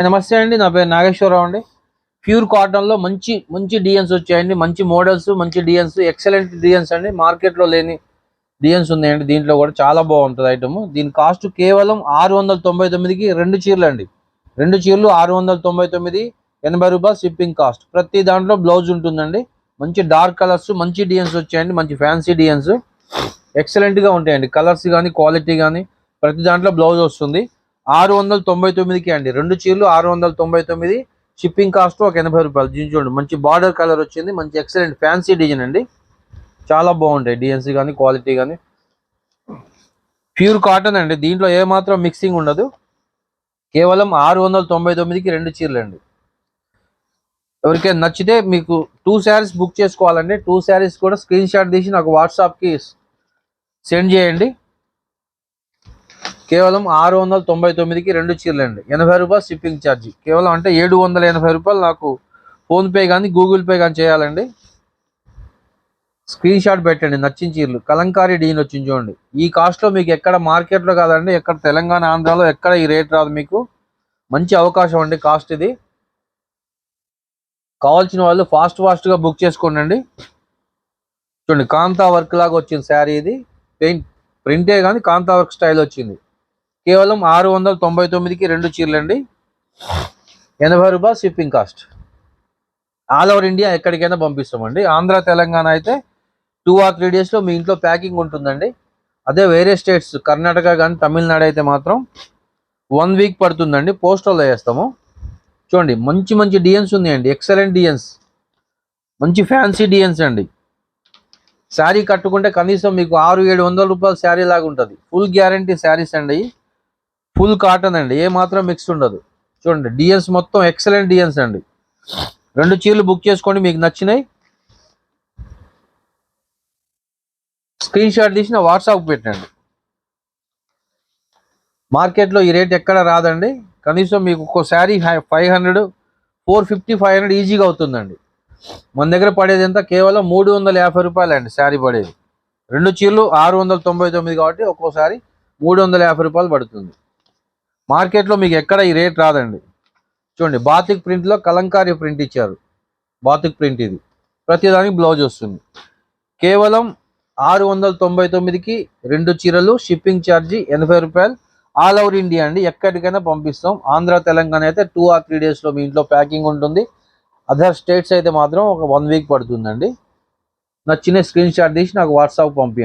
నమస్తే అండి, నా పేరు నాగేశ్వరరావు అండి. ప్యూర్ కాటన్ లో మంచి మంచి డిజైన్స్ వచ్చాయండి. మంచి మోడల్స్, మంచి డిజైన్స్, ఎక్సలెంట్ డిజైన్స్ అండి. మార్కెట్ లో లేని డిజైన్స్ ఉన్నాయండి. దీంట్లో కూడా చాలా బాగుంటుంది ఐటమ్. దీని కాస్ట్ కేవలం 699కి రెండు చీరలు అండి. రెండు చీరలు 699, 80 రూపాయలు షిప్పింగ్ కాస్ట్. ప్రతి దాంట్లో బ్లౌజ్ ఉంటుందండి. మంచి డార్క్ కలర్స్, మంచి డిజైన్స్ వచ్చాయండి. మంచి ఫ్యాన్సీ డిజైన్స్ ఎక్సలెంట్ గా ఉంటాయండి. కలర్స్ కానీ క్వాలిటీ కానీ ప్రతి దాంట్లో బ్లౌజ్ వస్తుంది. 699కి అండి. రెండు చీరలు 699, షిప్పింగ్ కాస్ట్ ఒక 80 రూపాయలు. చూడండి, మంచి బార్డర్ కలర్ వచ్చింది. మంచి ఎక్సలెంట్ ఫ్యాన్సీ డిజైన్ అండి. చాలా బాగుంటాయి డిజైన్స్ కానీ క్వాలిటీ కానీ. ప్యూర్ కాటన్ అండి. దీంట్లో ఏ మాత్రం మిక్సింగ్ ఉండదు. కేవలం 699కి రెండు చీరలు అండి. ఎవరికైనా నచ్చితే మీకు 2 శారీస్ బుక్ చేసుకోవాలండి. 2 శారీస్ కూడా స్క్రీన్ షాట్ తీసి నాకు వాట్సాప్కి సెండ్ చేయండి. కేవలం 699కి రెండు చీరలు అండి. 80 రూపాయలు షిప్పింగ్ ఛార్జీ. కేవలం అంటే 780 రూపాయలు నాకు ఫోన్పే కానీ గూగుల్ పే కానీ చేయాలండి. స్క్రీన్ షాట్ పెట్టండి నచ్చిన చీరలు. కలంకారీ డిజైన్ వచ్చింది చూడండి. ఈ కాస్ట్లో మీకు ఎక్కడ మార్కెట్లో కాదండి, ఎక్కడ తెలంగాణ ఆంధ్రాలో ఎక్కడ ఈ రేట్ రాదు మీకు. మంచి అవకాశం అండి. కాస్ట్ ఇది. కావాల్సిన వాళ్ళు ఫాస్ట్గా బుక్ చేసుకోండి. చూడండి, కాంతా వర్క్ లాగా వచ్చింది శారీ. ఇది ప్రింటే కానీ కాంతా వర్క్ స్టైల్ వచ్చింది. కేవలం 699కి రెండు చీరలు అండి. 80 రూపాయలు shipping cost. All over India ఎక్కడికైనా పంపిస్తామండి. ఆంధ్ర తెలంగాణ అయితే 2 or 3 డేస్లో మీ ఇంట్లో ప్యాకింగ్ ఉంటుందండి. అదే వేరే స్టేట్స్ కర్ణాటక కానీ తమిళనాడు అయితే మాత్రం 1 వీక్ పడుతుందండి. పోస్టల్లో వేస్తాము. చూడండి, మంచి మంచి డిజైన్స్ ఉన్నాయండి. ఎక్సలెంట్ డిజైన్స్, మంచి ఫ్యాన్సీ డిజైన్స్ అండి. శారీ కట్టుకుంటే కనీసం మీకు 600-700 రూపాయల శారీ లాగా ఉంటుంది. ఫుల్ గ్యారంటీ శారీస్ అండి. ఫుల్ కాటన్ అండి. ఏ మాత్రం మిక్స్ ఉండదు. చూడండి, డిజైన్స్ మొత్తం ఎక్సలెంట్ డిజైన్స్ అండి. రెండు చీరలు బుక్ చేసుకోండి. మీకు నచ్చినాయి స్క్రీన్ షాట్ తీసిన వాట్సాప్ పెట్టండి. మార్కెట్లో ఈ రేట్ ఎక్కడ రాదండి. కనీసం మీకు ఒక్కో శారీ 500, 450, 500 ఈజీగా అవుతుందండి. మన దగ్గర పడేది ఎంత? కేవలం 350 రూపాయలు అండి శారీ పడేది. రెండు చీరలు 699 కాబట్టి ఒక్కోసారి 350 రూపాయలు పడుతుంది. మార్కెట్లో మీకు ఎక్కడ ఈ రేట్ రాదండి. చూడండి, బాతిక్ ప్రింట్లో కలంకారీ ప్రింట్ ఇచ్చారు. బాతిక్ ప్రింట్ ఇది. ప్రతిదానికి బ్లౌజ్ వస్తుంది. కేవలం 699కి రెండు చీరలు. షిప్పింగ్ ఛార్జీ 80 రూపాయలు. ఆల్ ఓవర్ ఇండియా అండి. ఎక్కడికైనా పంపిస్తాం. ఆంధ్ర తెలంగాణ అయితే 2 or 3 డేస్లో మీ ఇంట్లో ప్యాకింగ్ ఉంటుంది. అదర్ స్టేట్స్ అయితే మాత్రం ఒక 1 వీక్ పడుతుందండి. నచ్చిన స్క్రీన్ షాట్ తీసి నాకు వాట్సాప్ పంపించండి.